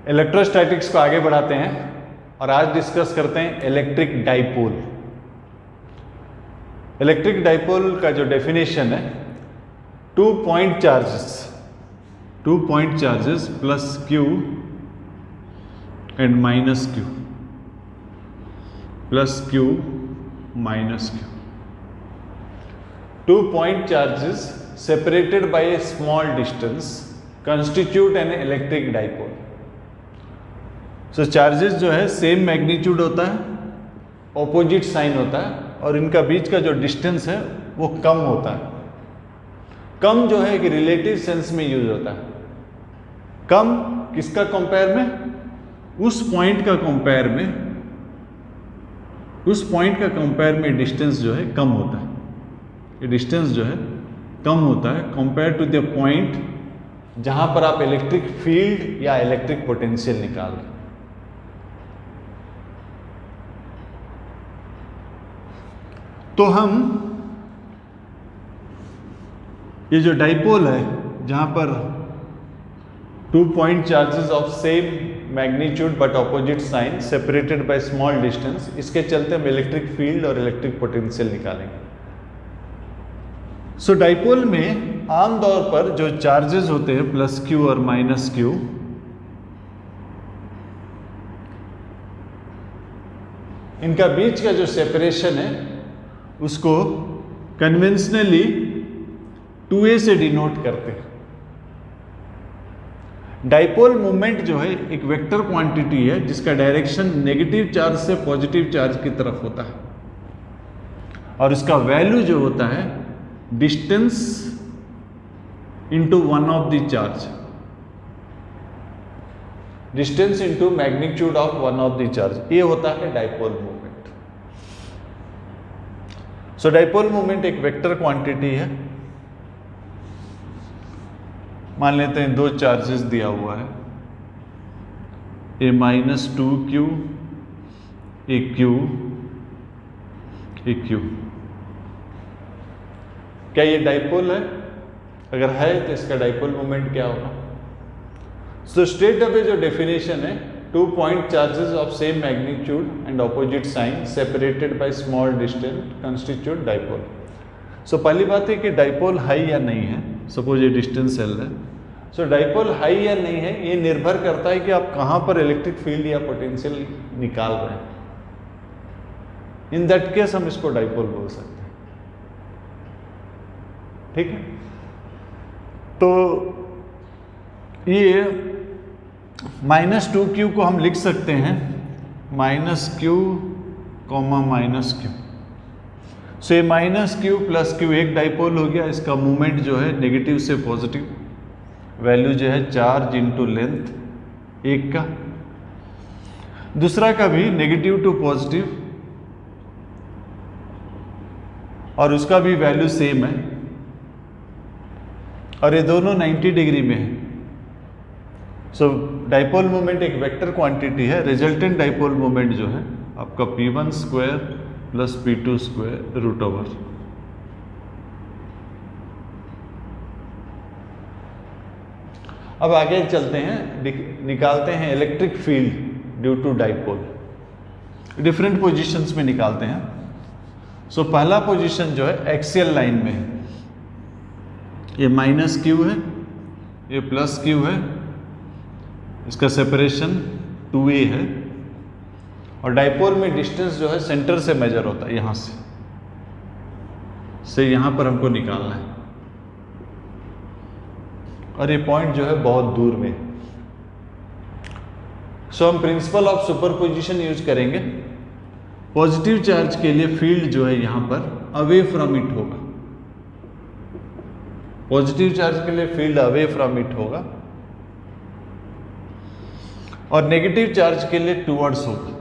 Electrostatics को आगे बढ़ाते हैं और आज डिस्कस करते हैं इलेक्ट्रिक डाइपोल। इलेक्ट्रिक डाइपोल का जो डेफिनेशन है, two point charges plus Q and minus Q, plus Q minus Q. 2 point charges separated by a small distance constitute an electric dipole. So charges जो है same magnitude होता है, opposite sign होता है और इनका बीच का जो डिस्टेंस है वो कम होता है। कम जो है एक रिलेटिव सेंस में यूज होता है। कम किसका कंपेयर में? उस पॉइंट का कंपेयर में डिस्टेंस जो है कम होता है। ये डिस्टेंस जो है कम होता है कंपेयर टू द पॉइंट जहां पर आप इलेक्ट्रिक फील्ड या इलेक्ट्रिक पोटेंशियल निकाल रहे हैं। तो हम ये जो डाइपोल है जहां पर 2 point charges of same magnitude but opposite sign separated by small distance, इसके चलते हम इलेक्ट्रिक फील्ड और इलेक्ट्रिक पोटेंशियल निकालेंगे। सो डाइपोल में आमतौर पर जो चार्जेस होते हैं प्लस क्यू और माइनस क्यू, इनका बीच का जो सेपरेशन है उसको कन्वेंशनली 2a से डिनोट करते हैं। डाइपोल मोमेंट जो है एक वेक्टर क्वांटिटी है जिसका डायरेक्शन नेगेटिव चार्ज से पॉजिटिव चार्ज की तरफ होता है और इसका वैल्यू जो होता है distance into one of the charge, distance into magnitude of one of the charge, ये होता है डाइपोल मोमेंट। सो डाइपोल मोमेंट एक वेक्टर क्वांटिटी है। मान लेते हैं 2 चार्जेस दिया हुआ है, ए -2q, ए q, ए q। क्या ये डाइपोल है? अगर है तो इसका डाइपोल मोमेंट क्या होगा? सो स्ट्रेट अवे जो डेफिनेशन है, 2 point charges of same magnitude and opposite sign separated by small distance constitute dipole. So पहली बात है कि डाइपोल है या नहीं है। सपोज ये डिस्टेंस एल है, सो डाइपोल है या नहीं है ये निर्भर करता है कि आप कहां पर इलेक्ट्रिक फील्ड या पोटेंशियल निकाल रहे हैं। इन दैट केस हम इसको डाइपोल बोल सकते हैं। ठीक है, तो ये -2q को हम लिख सकते हैं -q, -q। सो ये -q प्लस q एक डाइपोल हो गया। इसका मूवमेंट जो है नेगेटिव से पॉजिटिव, वैल्यू जो है चार्ज इंटू लेंथ एक का, दूसरा का भी नेगेटिव टू पॉजिटिव और उसका भी वैल्यू सेम है और ये दोनों 90 डिग्री में है। सो डाइपोल मोमेंट एक वेक्टर क्वांटिटी है। रिजल्टेंट डाइपोल मोमेंट जो है आपका p1 square plus p2 square root over. अब आगे चलते हैं, निकालते हैं electric field due to dipole. Different positions में निकालते हैं। सो पहला पोजीशन जो है एक्सियल लाइन में है, ये -q है, ये +q है, इसका सेपरेशन 2a है और डाइपोल में डिस्टेंस जो है सेंटर से मेजर होता है, यहां से यहां पर हमको निकालना है और ये पॉइंट जो है बहुत दूर में। सो हम प्रिंसिपल ऑफ सुपरपोजिशन यूज करेंगे। पॉजिटिव चार्ज के लिए फील्ड जो है यहां पर अवे फ्रॉम इट होगा, पॉजिटिव चार्ज के लिए फील्ड अवे फ्रॉम इट होगा और नेगेटिव चार्ज के लिए टुवर्ड्स होगा।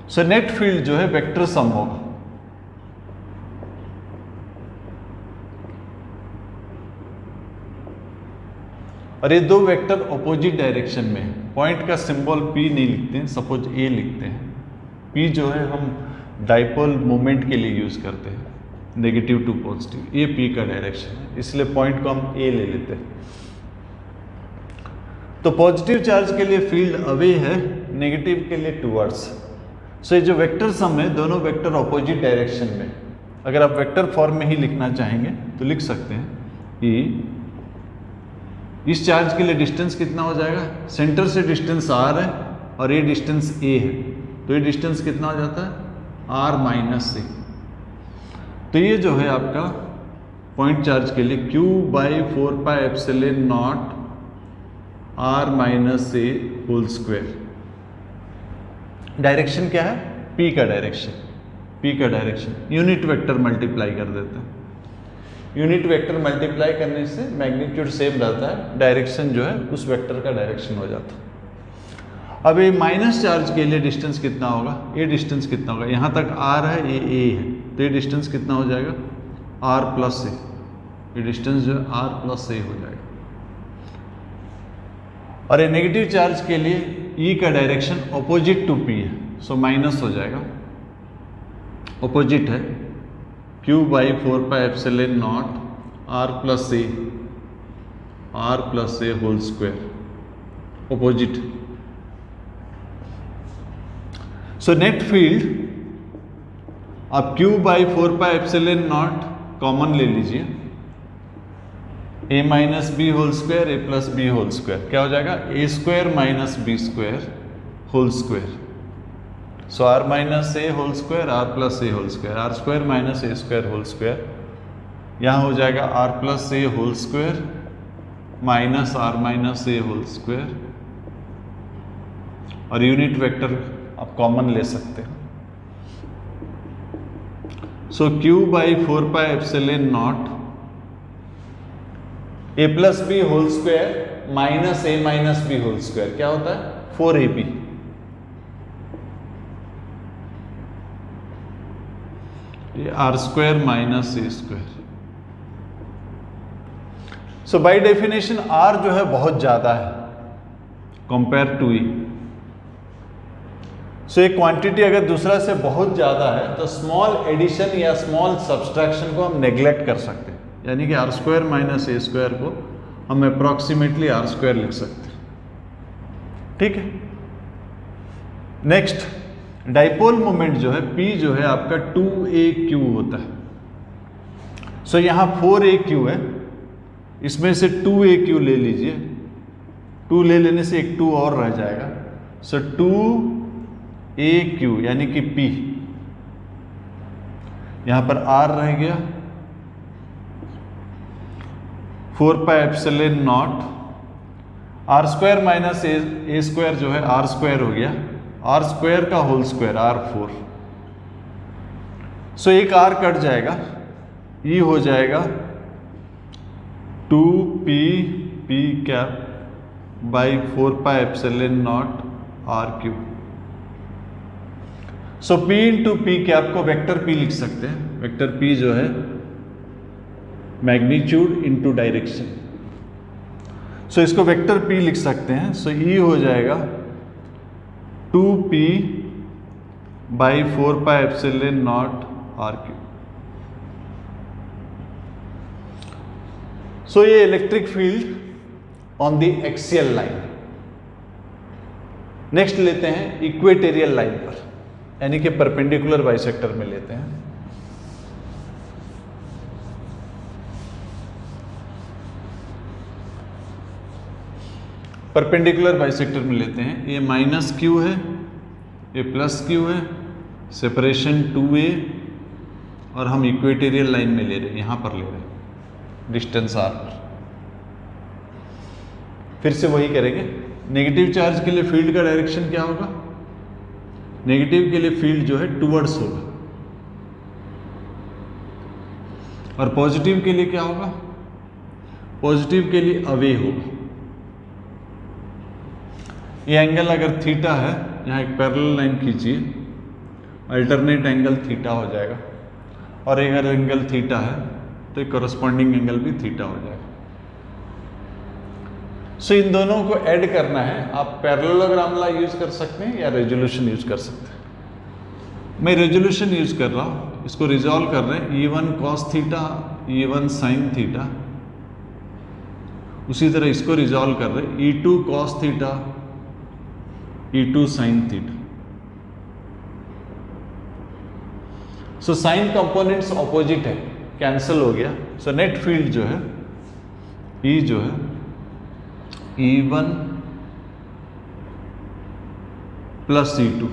सो नेट फील्ड जो है वेक्टर सम होगा। और ये दो वेक्टर ऑपोजिट डायरेक्शन में है। पॉइंट का सिंबल P नहीं लिखते हैं, सपोज A लिखते हैं। P जो है हम डाइपोल मोमेंट के लिए यूज करते हैं, नेगेटिव टू पॉजिटिव। ये P का डायरेक्शन है, इसलिए पॉइंट को हम A ले लेते हैं। तो पॉजिटिव चार्ज के लिए फील्ड अवे है, नेगेटिव के लिए टूवर्ड्स। सो ये जो वेक्टर सम है दोनों वेक्टर ऑपोजिट डायरेक्शन में। अगर आप वेक्टर फॉर्म में ही लिखना चाहेंगे तो लिख सकते हैं कि इस चार्ज के लिए डिस्टेंस कितना हो जाएगा, सेंटर से डिस्टेंस r है और ये डिस्टेंस a है, तो ये डिस्टेंस कितना हो जाता है r माइनस a। तो ये जो है आपका पॉइंट चार्ज के लिए q/4πε0 r minus a whole square. Direction क्या है, p का डायरेक्शन, यूनिट वेक्टर मल्टीप्लाई कर देते हैं। यूनिट वेक्टर मल्टीप्लाई करने से मैग्नीट्यूड सेम रहता है, डायरेक्शन जो है उस वेक्टर का डायरेक्शन हो जाता है। अब ये माइनस चार्ज के लिए डिस्टेंस कितना होगा, ये डिस्टेंस कितना होगा, यहाँ तक r है, ये a है, तो ये डिस्टेंस कितना हो जाएगा r प्लस a। ये डिस्टेंस जो है r प्लस a हो जाएगा। और ये नेगेटिव चार्ज के लिए E का डायरेक्शन ऑपोजिट टू P है, सो माइनस हो जाएगा, ऑपोजिट है q/4πε0 r plus a whole square, opposite. So net field आप q/4πε0 कॉमन ले लीजिए, a minus b whole square a plus b whole square, क्या हो जाएगा a square minus b square whole square. So r minus a whole square r plus a whole square, r square minus a square whole square, यहाँ हो जाएगा r plus a whole square minus r minus a whole square, और unit vector आप common ले सकते हैं। So q/4πε0 a plus b whole square minus a minus b whole square, क्या होता है 4ab। ये r square minus a square. So by definition r जो है बहुत ज्यादा है कंपेयर टू e। सो एक क्वांटिटी अगर दूसरा से बहुत ज्यादा है तो स्मॉल एडिशन या स्मॉल सब्सट्रैक्शन को हम नेग्लेक्ट कर सकते हैं, यानी कि r square minus a square को हम अप्रोक्सीमेटली r स्क्वायर लिख सकते हैं, ठीक है। नेक्स्ट डाइपोल मोमेंट जो है P जो है आपका 2aq होता है। सो यहाँ 4aq है, इसमें से 2aq ले लीजिए, 2 ले लेने से एक 2 और रह जाएगा। सो 2aq यानी कि P, यहाँ पर r रह गया 4πε0 r square minus a square जो है r स्क्वायर हो गया, r स्क्वायर का होल स्क्वायर r4। सो एक r कट जाएगा, e हो जाएगा 2p cap by 4πε0 r3। So p into p cap को वेक्टर p लिख सकते हैं। वेक्टर p जो है मैग्नीट्यूड इंटू डायरेक्शन, सो इसको वेक्टर p लिख सकते हैं। सो e हो जाएगा 2p बाई 4πε0 r3। सो ये electric field on the axial line. Next लेते हैं इक्वेटेरियल लाइन पर, यानी कि परपेंडिकुलर बाइसेक्टर में लेते हैं। परपेंडिकुलर बाइसेक्टर में लेते हैं, ये माइनस क्यू है, ये प्लस क्यू है, सेपरेशन 2a, और हम इक्वेटेरियल लाइन में ले रहे हैं, यहां पर ले रहे हैं डिस्टेंस r पर। फिर से वही करेंगे। नेगेटिव चार्ज के लिए फील्ड का डायरेक्शन क्या होगा, नेगेटिव के लिए फील्ड जो है टुवर्ड्स होगा, और पॉजिटिव के लिए क्या होगा, पॉजिटिव के लिए अवे होगा। ये एंगल अगर थीटा है, यहाँ एक पैरेलल लाइन खींचिए, अल्टरनेट एंगल थीटा हो जाएगा, और अगर एंगल थीटा है तो एक करस्पॉन्डिंग एंगल भी थीटा हो जाएगा। सो इन दोनों को ऐड करना है, आप पैरेललोग्राम ला यूज कर सकते हैं या रेजोल्यूशन यूज कर सकते हैं। मैं रेजोल्यूशन यूज कर रहा हूं, इसको रिजॉल्व कर रहे हैं। E1 cos theta, E1 sin theta उसी तरह इसको रिजॉल्व कर रहे E2 cos theta, E2 sin theta. So sine components opposite है, कैंसिल हो गया। सो नेट फील्ड जो है E जो है E1 प्लस E2।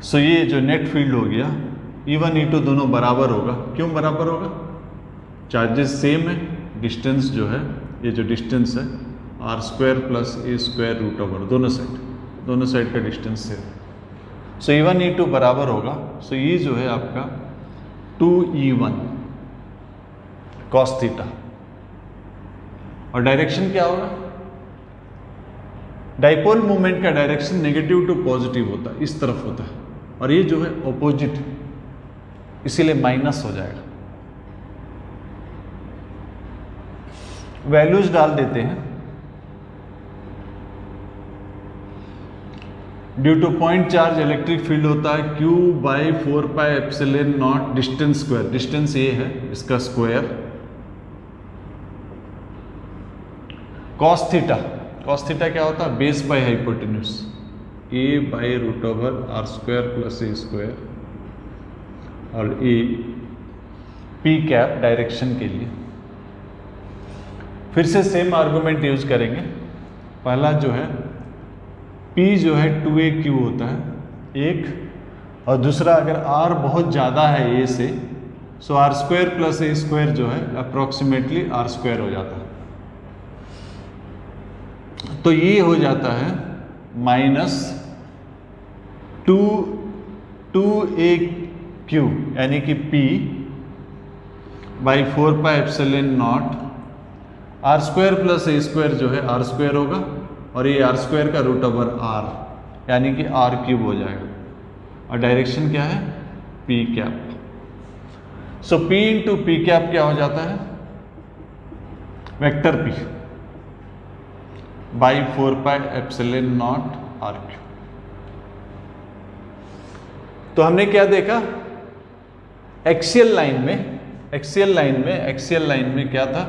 सो ये जो नेट फील्ड हो गया E1 E2 दोनों बराबर होगा। क्यों बराबर होगा? चार्जेस सेम है, डिस्टेंस जो है, ये जो डिस्टेंस है r² plus a² root over दोनों साइड का distance same. So E1 E2 बराबर होगा। सो ये जो है आपका 2E1 cos थीटा। और डायरेक्शन क्या होगा? डाइपोल मूवमेंट का डायरेक्शन नेगेटिव टू पॉजिटिव होता है, इस तरफ होता है, और ये जो है ऑपोजिट, इसीलिए माइनस हो जाएगा। वैल्यूज डाल देते हैं। Due to point charge electric field होता है Q by 4 pi epsilon naught distance square, distance ये है इसका स्क्वायर, cos थीटा क्या होता है? Base by hypotenuse, a by root over r² plus a², और a p कैप डायरेक्शन के लिए। फिर से सेम आर्गुमेंट यूज करेंगे। पहला जो है P जो है 2AQ होता है एक, और दूसरा अगर R बहुत ज़्यादा है A से, सो r² प्लस a² जो है अप्रोक्सीमेटली r² हो जाता है। तो ये हो जाता है माइनस 2AQ यानी कि P by 4 pi epsilon not r² plus a² जो है r² होगा, और ये r² का रूट ओवर r यानी कि r³ हो जाएगा। और डायरेक्शन क्या है? p cap. So p into p cap क्या हो जाता है? Vector p by 4 pi epsilon nought r³। तो हमने क्या देखा? एक्सियल लाइन में क्या था?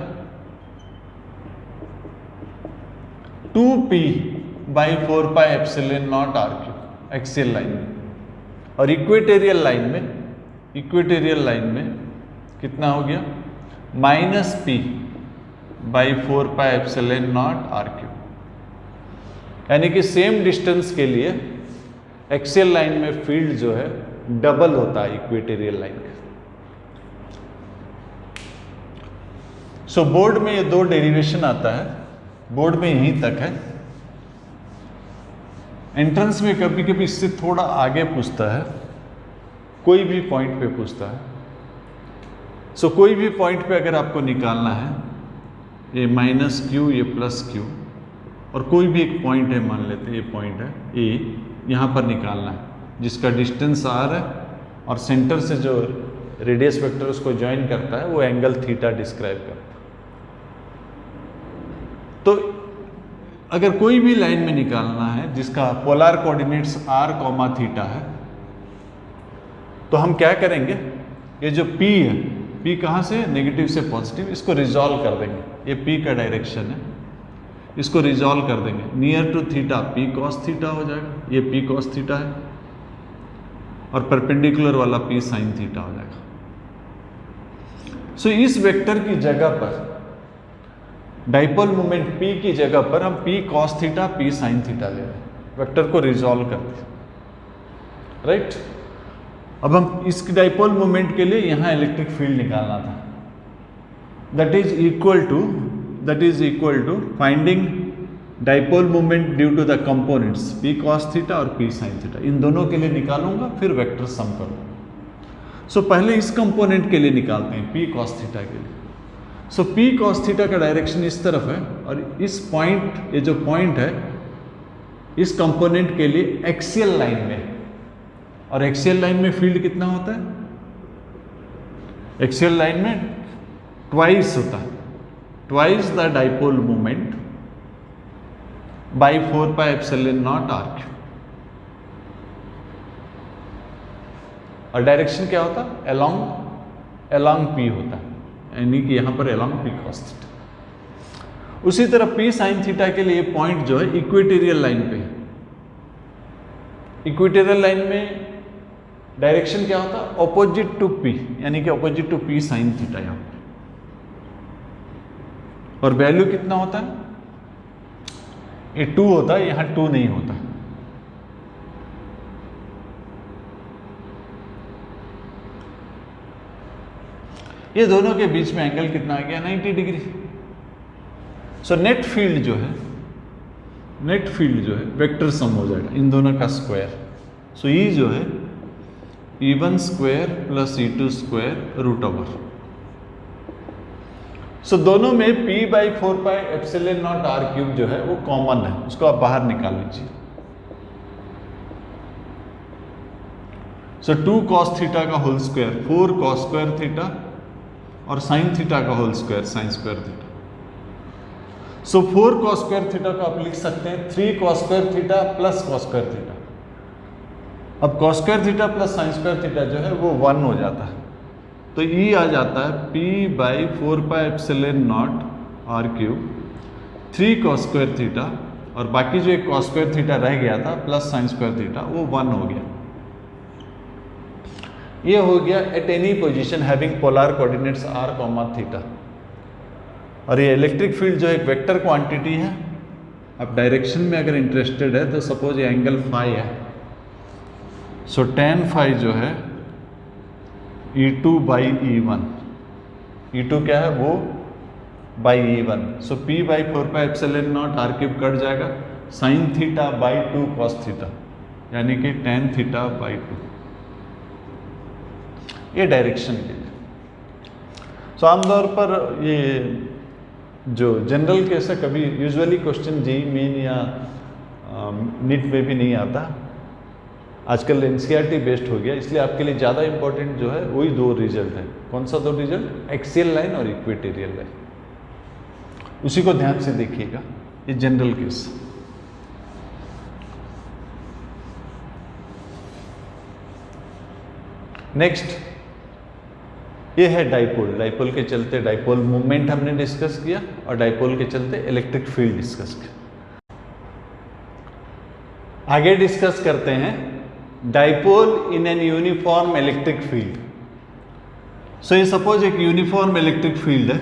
2p by 4 pi epsilon nought r³ axial line में, और इक्वेटोरियल लाइन में कितना हो गया? Minus p by 4 pi epsilon nought r³। यानी कि सेम डिस्टेंस के लिए एक्सियल लाइन में फील्ड जो है डबल होता है इक्वेटोरियल लाइन का। सो बोर्ड में ये दो डेरिवेशन आता है, बोर्ड में यहीं तक है। एंट्रेंस में कभी कभी इससे थोड़ा आगे पूछता है, कोई भी पॉइंट पे पूछता है। सो कोई भी पॉइंट पे अगर आपको निकालना है, ये माइनस Q ये प्लस Q, और कोई भी एक पॉइंट है, मान लेते हैं ये पॉइंट है A, यहाँ पर निकालना है जिसका डिस्टेंस R है, और सेंटर से जो रेडियस वेक्टर उसको ज्वाइन करता है वो एंगल थीटा डिस्क्राइब करता है। तो अगर कोई भी लाइन में निकालना है जिसका पोलर कोऑर्डिनेट्स r, थीटा है, तो हम क्या करेंगे? ये जो P है, P कहाँ से? नेगेटिव से पॉजिटिव, इसको रिजॉल्व कर देंगे। ये P का डायरेक्शन है, इसको रिजॉल्व कर देंगे। Near to theta P cos theta हो जाएगा, ये P cos थीटा है, और परपेंडिकुलर वाला P sin थीटा हो जाएगा। सो इस वेक्टर की जगह पर, डाइपोल मोमेंट P की जगह पर हम P cos theta P sin theta ले रहे हैं, वेक्टर को रिजॉल्व करते हैं, राइट। अब हम इस डाइपोल मोमेंट के लिए यहाँ इलेक्ट्रिक फील्ड निकालना था, that is equal to finding dipole moment due to the components P cos theta और P sin थीटा। इन दोनों के लिए निकालूंगा, फिर वेक्टर सम करूंगा। सो पहले इस कंपोनेंट के लिए निकालते हैं, P cos थीटा के लिए। सो P cos थीटा का डायरेक्शन इस तरफ है, और इस पॉइंट, ये जो पॉइंट है, इस कंपोनेंट के लिए एक्सियल लाइन में, और एक्सियल लाइन में फील्ड कितना होता है? एक्सियल लाइन में ट्वाइस होता है, twice the dipole moment by 4 pi epsilon nought r³। और डायरेक्शन क्या होता है? अलोंग P होता है, यानी कि यहाँ पर अलॉन्ग पी कॉस थीटा। उसी तरह पी साइन थीटा के लिए पॉइंट जो है इक्वेटोरियल लाइन पे, इक्वेटोरियल लाइन में डायरेक्शन क्या होता है, ऑपोजिट टू पी, यानी कि opposite to P sine theta यहाँ पर। और वैल्यू कितना होता है, ये 2 होता है, यहाँ 2 नहीं होता। ये दोनों के बीच में एंगल कितना आ गया, 90 डिग्री। सो नेट फील्ड जो है, नेट फील्ड जो है वेक्टर सम हो जाएगा इन दोनों का स्क्वायर। सो ई जो है E1 square plus E2 square root over. So दोनों में P by 4 pi epsilon not R cube जो है वो कॉमन है, उसको आप बाहर निकाल लीजिए। सो 2 कॉस थीटा का whole square 4 cos square theta और साइन थीटा का whole square sine square theta. So 4 cos square theta को आप लिख सकते हैं 3 cos square theta plus cos square theta. अब cos square theta plus sine square theta जो है वो 1 हो जाता है, तो ई आ जाता है P by 4 pi epsilon not R cube 3 cos square theta, और बाकी जो एक कॉस स्क्वायर थीटा रह गया था प्लस साइन स्क्वायर थीटा वो 1 हो गया। ये हो गया at any position having polar coordinates r, theta. और ये इलेक्ट्रिक फील्ड जो एक वेक्टर क्वांटिटी है, अब डायरेक्शन में अगर इंटरेस्टेड है तो सपोज ये एंगल फाई है, सो tan फाई जो है E2 बाई E1, E2 क्या है वो by E1। So P by 4 pi epsilon not R cube cut जाएगा, sine theta by 2 cos theta, यानी कि tan थीटा बाई 2। ये डायरेक्शन के लिए। सो आमतौर पर ये जो जनरल केस है, कभी यूजुअली क्वेश्चन जी मेन या नीट में भी नहीं आता, आजकल एनसीईआरटी बेस्ड हो गया, इसलिए आपके लिए ज़्यादा इंपॉर्टेंट जो है वही 2 रिजल्ट है। कौन सा 2 रिजल्ट, एक्सियल लाइन और इक्वेटोरियल लाइन, उसी को ध्यान से देखिएगा। ये जनरल केस। नेक्स्ट ये है डाइपोल। डाइपोल के चलते डाइपोल मूवमेंट हमने डिस्कस किया और डाइपोल के चलते इलेक्ट्रिक फील्ड डिस्कस किया। आगे डिस्कस करते हैं dipole in an uniform electric field. So ये सपोज एक यूनिफॉर्म इलेक्ट्रिक फील्ड है,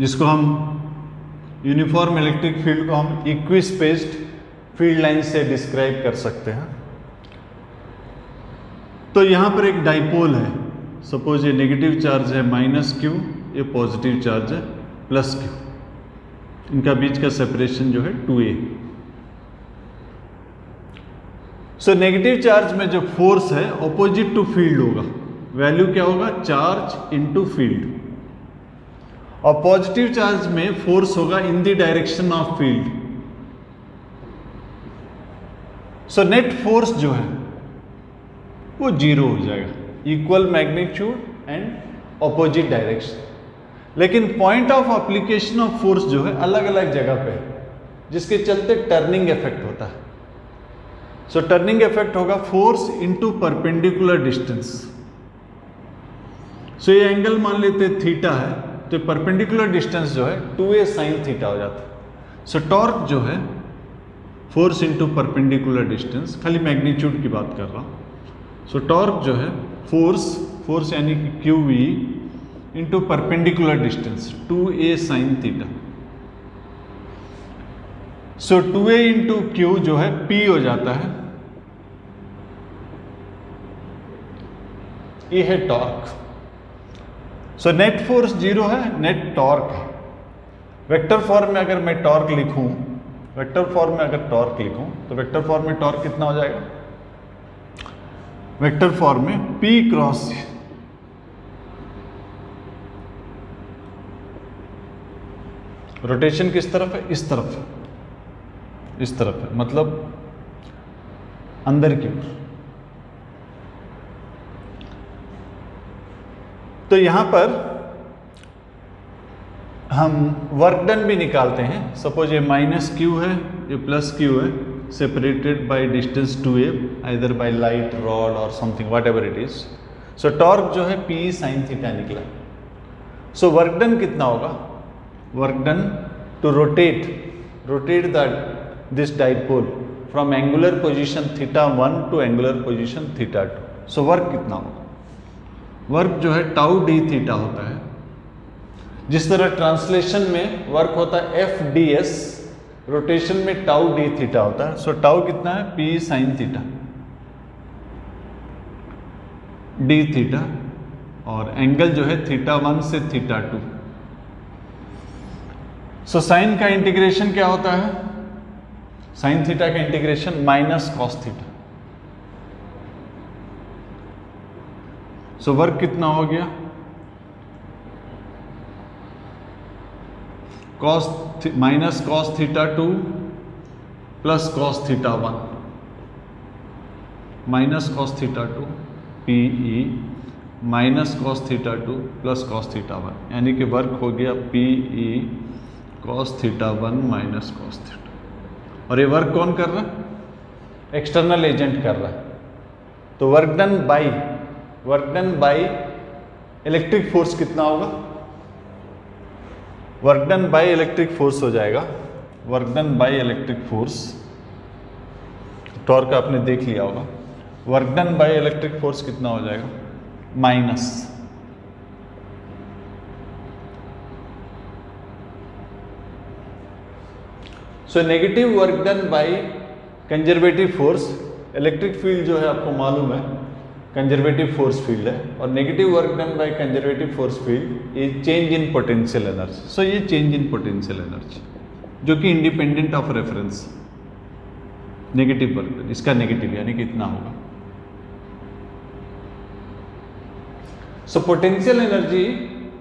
जिसको हम यूनिफॉर्म इलेक्ट्रिक फील्ड को हम इक्विस्पेस्ड फील्ड लाइन से डिस्क्राइब कर सकते हैं। तो यहां पर एक डाइपोल है, सपोज ये नेगेटिव चार्ज है -q, ये पॉजिटिव चार्ज है +q, इनका बीच का सेपरेशन जो है 2a। सो नेगेटिव चार्ज में जो फोर्स है ऑपोजिट टू फील्ड होगा, वैल्यू क्या होगा, चार्ज इनटू फील्ड, और पॉजिटिव चार्ज में फोर्स होगा in the direction of field. So net force जो है वो 0 हो जाएगा, equal magnitude and opposite direction. लेकिन point of application of force जो है अलग अलग जगह पे है, जिसके चलते टर्निंग इफेक्ट होता है। सो टर्निंग इफेक्ट होगा फोर्स इनटू परपेंडिकुलर डिस्टेंस। सो ये एंगल मान लेते थीटा है, तो परपेंडिकुलर डिस्टेंस जो है 2a साइन थीटा हो जाता है। सो टॉर्क जो है फोर्स इनटू परपेंडिकुलर डिस्टेंस, खाली मैग्नीट्यूड की बात कर रहा हूं। सो टॉर्क जो है फोर्स यानी कि QV into perpendicular distance 2a sine theta. So 2a into Q जो है P हो जाता है, ये है टॉर्क। सो नेट फोर्स 0 है, नेट टॉर्क है। वेक्टर फॉर्म में अगर मैं टॉर्क लिखूं, वेक्टर फॉर्म में अगर टॉर्क लिखूं तो वेक्टर फॉर्म में टॉर्क कितना हो जाएगा, वेक्टर फॉर्म में P क्रॉस रोटेशन किस तरफ है, इस तरफ है, इस तरफ है, मतलब अंदर की ओर। तो यहां पर हम वर्क डन भी निकालते हैं। सपोज ये -q है, ये +q है, separated by distance 2a either by light rod or something whatever it is. So torque जो है पी साइन थीटा निकला। सो वर्क डन कितना होगा? Work done to rotate this dipole from angular position θ1 to angular position θ2। So work कितना होगा? Work जो है tau D theta होता है। जिस तरह ट्रांसलेशन में वर्क होता है एफ डी एस, रोटेशन में टाउ डी थीटा होता है। सो टाउ कितना है? P sine theta D theta, और एंगल जो है θ1 से θ2। सो साइन का इंटीग्रेशन क्या होता है? साइन थीटा का integration minus cos theta. So work कितना हो गया? Minus cos θ2 plus cos θ1 minus cos θ2 PE minus cos θ2 plus cos θ1, यानी कि वर्क हो गया PE कॉस θ1 माइनस कॉस θ2। और ये वर्क कौन कर रहा है? एक्सटर्नल एजेंट कर रहा है। तो work done by electric force कितना होगा? Work done by electric force हो जाएगा, work done by electric force, torque आपने देख लिया होगा। Work done by electric force कितना हो जाएगा? Minus so negative work done by conservative force. Electric field जो है आपको मालूम है कंजर्वेटिव फोर्स फील्ड है, और negative work done by conservative force field ये चेंज इन पोटेंशियल एनर्जी। सो ये चेंज इन पोटेंशियल एनर्जी जो कि independent of reference, negative work done, इसका नेगेटिव यानी कि इतना होगा। सो पोटेंशियल एनर्जी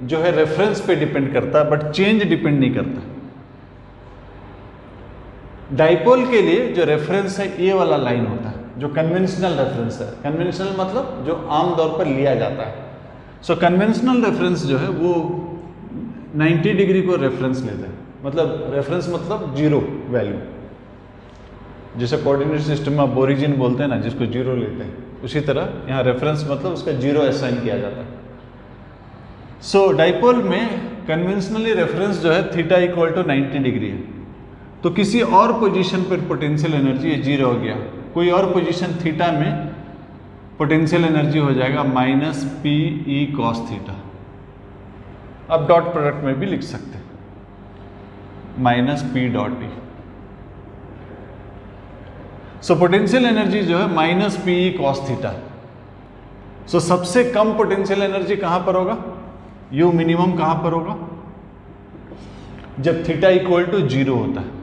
जो है रेफरेंस पे डिपेंड करता है, बट चेंज डिपेंड नहीं करता। डाइपोल के लिए जो रेफरेंस है ये वाला लाइन होता है, जो कन्वेंशनल रेफरेंस है। कन्वेंशनल मतलब जो आम तौर पर लिया जाता है। सो कन्वेंशनल रेफरेंस जो है वो 90 डिग्री को रेफरेंस लेते हैं, मतलब रेफरेंस मतलब जीरो वैल्यू। जैसे कोऑर्डिनेट सिस्टम में आप ओरिजिन बोलते हैं ना, जिसको जीरो लेते हैं, उसी तरह यहाँ रेफरेंस मतलब उसका जीरो असाइन किया जाता है। सो डाइपोल में कन्वेंशनली रेफरेंस जो है थीटा इक्वल टू 90 डिग्री है। तो किसी और पोजीशन पर पोटेंशियल एनर्जी ये जीरो हो गया, कोई और पोजीशन थीटा में पोटेंशियल एनर्जी हो जाएगा minus p E cos theta. अब डॉट प्रोडक्ट में भी लिख सकते हैं minus p dot E. So potential energy जो है minus p E cos theta. So सबसे कम पोटेंशियल एनर्जी कहां पर होगा? यू मिनिमम कहां पर होगा? जब थीटा इक्वल टू जीरो होता है,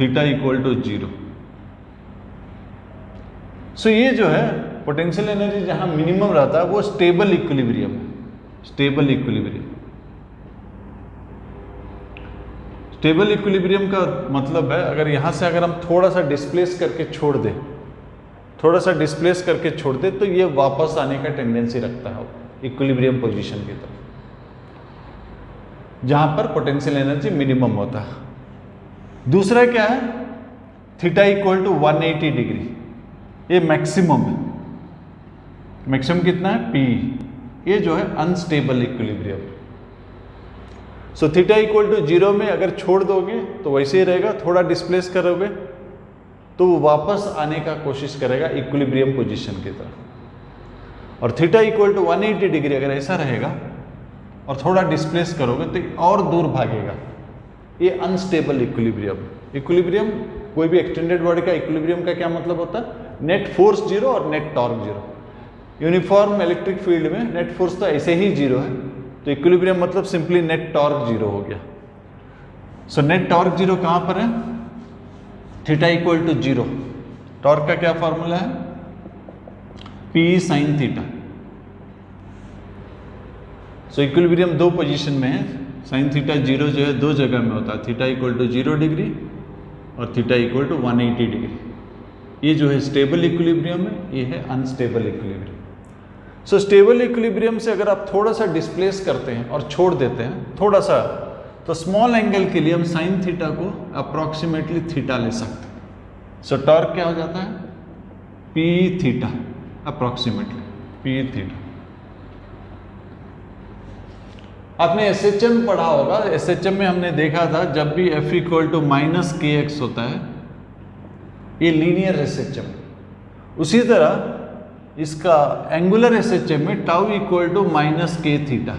थीटा इक्वल टू जीरो। सो ये जो है पोटेंशियल एनर्जी जहां मिनिमम रहता है वो स्टेबल इक्विलिब्रियम है। स्टेबल इक्विलिब्रियम, स्टेबल इक्विलिब्रियम का मतलब है अगर यहां से अगर हम थोड़ा सा डिस्प्लेस करके छोड़ दें, थोड़ा सा डिस्प्लेस करके छोड़ दें, तो ये वापस आने का टेंडेंसी रखता है इक्विलिब्रियम पोजीशन की तरफ, जहां पर पोटेंशियल एनर्जी मिनिमम होता है। दूसरा क्या है? थीटा इक्वल टू 180 डिग्री, ये मैक्सिमम है। मैक्सिमम कितना है? पी। ये जो है unstable equilibrium. So theta equal to zero में अगर छोड़ दोगे तो वैसे ही रहेगा, थोड़ा डिस्प्लेस करोगे तो वो वापस आने का कोशिश करेगा इक्विलिब्रियम पोजीशन की तरफ। और थीटा इक्वल टू 180 डिग्री अगर ऐसा रहेगा और थोड़ा डिस्प्लेस करोगे तो और दूर भागेगा। ये अनस्टेबल इक्विलिब्रियम। इक्विलिब्रियम कोई भी एक्सटेंडेड बॉडी का इक्विलिब्रियम का क्या मतलब होता है? नेट फोर्स जीरो और net torque zero. Uniform electric field में नेट फोर्स तो ऐसे ही जीरो है, तो इक्विलिब्रियम मतलब सिंपली नेट टॉर्क जीरो हो गया। सो नेट टॉर्क जीरो कहां पर है? Theta equal to zero. Torque का क्या फॉर्मूला है? P sine theta. So equilibrium दो पोजीशन में है, साइन थीटा जीरो जो है दो जगह में होता है, थीटा इक्वल टू 0 डिग्री और थीटा इक्वल टू 180 डिग्री। ये जो है स्टेबल इक्विलिब्रियम है, ये है अनस्टेबल इक्विलिब्रियम। सो स्टेबल इक्विलिब्रियम से अगर आप थोड़ा सा डिस्प्लेस करते हैं और छोड़ देते हैं थोड़ा सा, तो स्मॉल एंगल के लिए हम साइन थीटा को अप्रॉक्सीमेटली थीटा ले सकते हैं। सो टॉर्क क्या हो जाता है? P theta approximately. P theta. आपने SHM पढ़ा होगा, SHM में हमने देखा था जब भी F इक्वल टू माइनस के एक्स होता है, ये लीनियर SHM। उसी तरह इसका एंगुलर SHM में टाउ इक्वल टू माइनस के थीटा।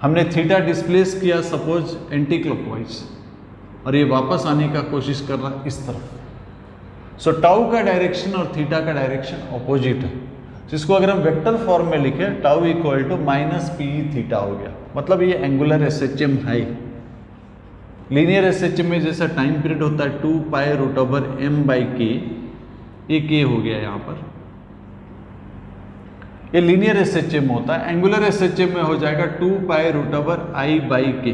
हमने थीटा डिस्प्लेस किया सपोज एंटी क्लॉकवाइज, और ये वापस आने का कोशिश कर रहा इस तरफ। सो टाउ का डायरेक्शन और थीटा का डायरेक्शन ऑपोजिट है। जिसको अगर हम वेक्टर फॉर्म में लिखें, tau equal to minus P theta हो गया। मतलब ये एंगुलर SHM है। लीनियर SHM में जैसा टाइम पीरियड होता है 2 pi root over m by K, ये k हो गया यहाँ पर, ये लीनियर SHM होता है। एंगुलर SHM में हो जाएगा 2 pi root over i by K.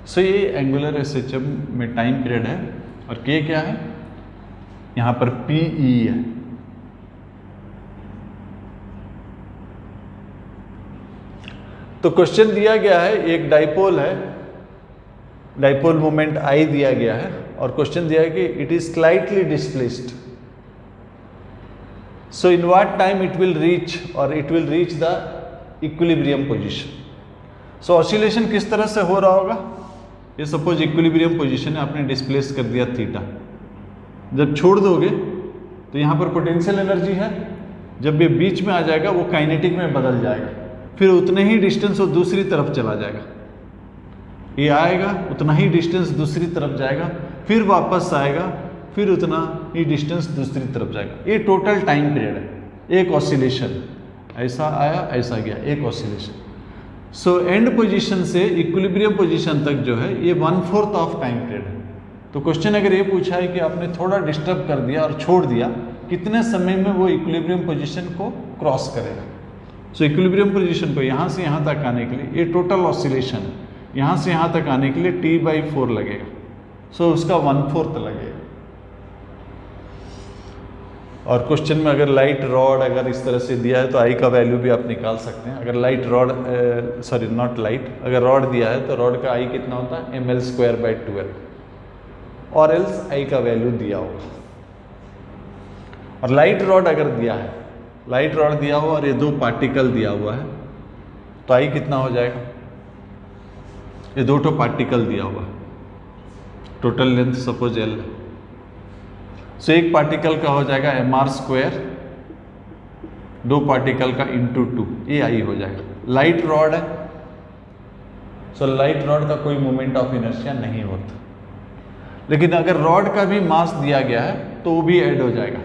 So ये एंगुलर SHM में टाइम पीरियड है, और k क्या है यहाँ पर PE है। तो क्वेश्चन दिया गया है, एक डाइपोल है, डाइपोल मोमेंट I दिया गया है, और क्वेश्चन दिया है कि it is slightly displaced, so in what time it will reach, और it will reach the equilibrium position. So oscillation किस तरह से हो रहा होगा, ये सपोज इक्विलिब्रियम पोजीशन है, आपने डिस्प्लेस कर दिया थीटा। जब छोड़ दोगे तो यहाँ पर पोटेंशियल एनर्जी है, जब ये बीच में आ जाएगा वो काइनेटिक में बदल जाएगा, फिर उतने ही डिस्टेंस वो दूसरी तरफ चला जाएगा। ये आएगा, उतना ही डिस्टेंस दूसरी तरफ जाएगा, फिर वापस आएगा, फिर उतना ही डिस्टेंस दूसरी तरफ जाएगा। ये टोटल टाइम पीरियड है, एक ऑसिलेशन। ऐसा आया, ऐसा गया, एक ऑसिलेशन। सो एंड पोजीशन से इक्विलिब्रियम पोजीशन तक जो है ये 1/4 ऑफ टाइम पीरियड है। तो क्वेश्चन अगर ये पूछा है कि आपने थोड़ा डिस्टर्ब कर दिया और छोड़ दिया, कितने समय में वो इक्विलिब्रियम पोजीशन को क्रॉस करेगा। सो इक्विलिब्रियम पोजीशन को यहाँ से यहाँ तक आने के लिए, ये टोटल ऑसिलेशन है, यहाँ से यहाँ तक आने के लिए T/4 लगेगा। सो उसका 1/4 लगेगा। और क्वेश्चन में अगर लाइट रॉड अगर इस तरह से दिया है तो आई का वैल्यू भी आप निकाल सकते हैं। अगर light rod sorry not light, अगर रॉड दिया है तो रॉड का आई कितना होता है ml²/12, और एल्स आई का वैल्यू दिया होगा। और लाइट रॉड अगर दिया है, लाइट रॉड दिया हुआ और ये 2 पार्टिकल दिया हुआ है, तो आई कितना हो जाएगा, ये 2 पार्टिकल दिया हुआ है, टोटल लेंथ सपोज L है। सो एक पार्टिकल का हो जाएगा mr², 2 पार्टिकल का इंटू 2, ये आई हो जाएगा। लाइट रॉड है, सो लाइट रॉड का कोई मोमेंट ऑफ इनर्शिया नहीं होता। लेकिन अगर रॉड का भी मास दिया गया है तो वो भी ऐड हो जाएगा।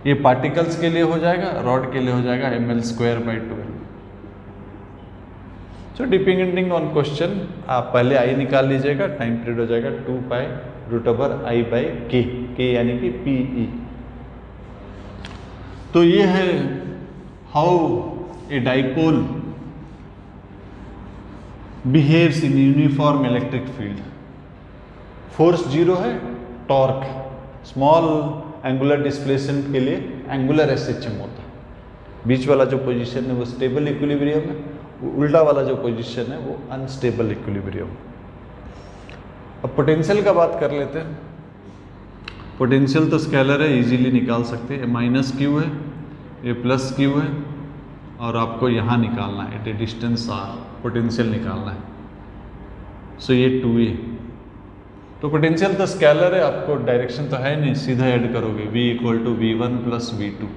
ये पार्टिकल्स के लिए हो जाएगा, रॉड के लिए हो जाएगा ml²/12। So depending on question आप पहले आई निकाल लीजिएगा, टाइम पीरियड हो जाएगा 2 pi root over I/K, K यानी कि PE। तो ये है how a dipole behaves in uniform electric field. Force 0 है, टॉर्क स्मॉल एंगुलर डिस्प्लेसमेंट के लिए एंगुलर SHM होता है। बीच वाला जो पोजीशन है वो स्टेबल इक्विलिब्रियम है, उल्टा वाला जो पोजीशन है वो अनस्टेबल इक्विलिब्रियम। अब पोटेंशियल का बात कर लेते हैं। पोटेंशियल तो स्केलर है, इजीली निकाल सकते हैं। -Q है, ये +Q है, और आपको यहाँ निकालना है at a distance R, potential निकालना है। सो ये 2A। तो पोटेंशियल तो स्केलर है, आपको डायरेक्शन तो है नहीं, सीधा ऐड करोगे V = V1 + V2।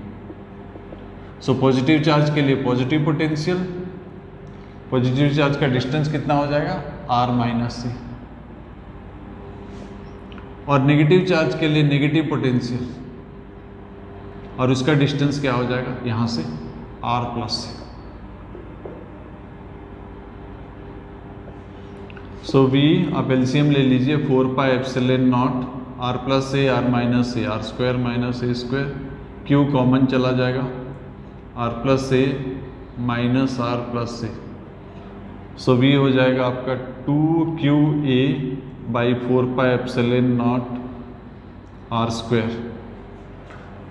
So positive charge के लिए पॉजिटिव पोटेंशियल, पॉजिटिव चार्ज का डिस्टेंस कितना हो जाएगा R - C, और नेगेटिव चार्ज के लिए नेगेटिव पोटेंशियल, और उसका डिस्टेंस क्या हो जाएगा यहाँ से R + C। सो V आप एलसीएम ले लीजिए, 4πε0 R + A R - A, R² - A², Q common चला जाएगा, R + A - R + A। So V हो जाएगा आपका 2QA / 4πε0 R²।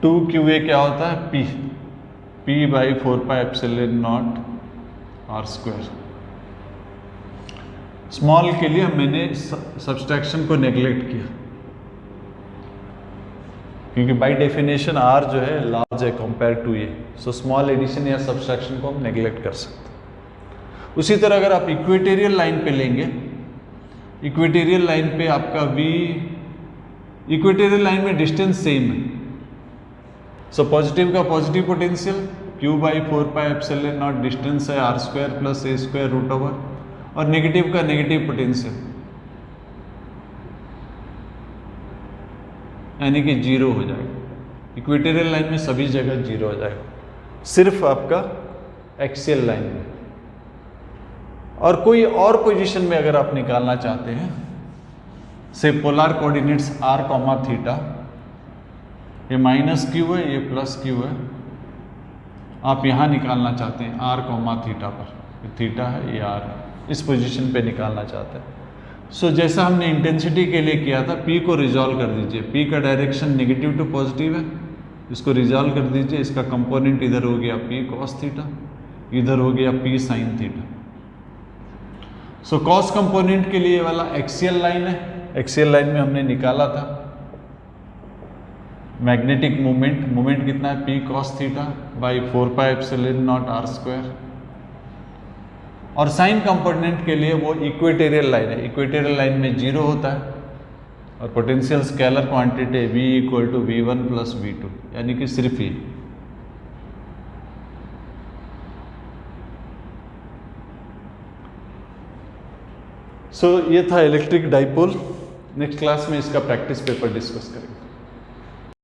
2QA क्या होता है P / 4πε0 R²। स्मॉल के लिए मैंने सब्सट्रैक्शन को नेग्लेक्ट किया। क्योंकि बाय डेफिनेशन R जो है लार्ज है कंपेयर टू ये, सो स्मॉल एडिशन या सब्सट्रैक्शन को हम नेग्लेक्ट कर सकते हैं। उसी तरह अगर आप इक्वेटोरियल लाइन पे लेंगे, इक्वेटोरियल लाइन पे आपका V, इक्वेटोरियल लाइन में डिस्टेंस सेम है, सो पॉजिटिव का पॉजिटिव पोटेंशियल Q/4πε0 डिस्टेंस है r² + a² और नेगेटिव का नेगेटिव पोटेंशियल यानी कि 0 हो जाएगा। इक्वेटोरियल लाइन में सभी जगह 0 हो जाएगा, सिर्फ आपका एक्सियल लाइन में। और कोई और पोजीशन में अगर आप निकालना चाहते हैं, से पोलर कोऑर्डिनेट्स r, θ, ये -q है, ये +q है, आप यहाँ निकालना चाहते हैं r, θ पर, ये थीटा है, ये r है, इस पोजीशन पे निकालना चाहते हैं। सो जैसा हमने इंटेंसिटी के लिए किया था, P को रिजॉल्व कर दीजिए। P का डायरेक्शन नेगेटिव टू पॉजिटिव है, इसको रिजॉल्व कर दीजिए। इसका कंपोनेंट इधर हो गया P cos θ, इधर हो गया P sin θ। So cos component के लिए वाला एक्सियल लाइन है, एक्सियल लाइन में हमने निकाला था मैग्नेटिक मोमेंट, मोमेंट कितना है P cos θ/4πε0 r²। और साइन कंपोनेंट के लिए वो इक्वेटोरियल लाइन है, इक्वेटोरियल लाइन में 0 होता है और potential scalar quantity V = V1 + V2, यानी कि सिर्फ ये। सो ये था इलेक्ट्रिक डाइपोल। नेक्स्ट क्लास में इसका प्रैक्टिस पेपर डिस्कस करेंगे।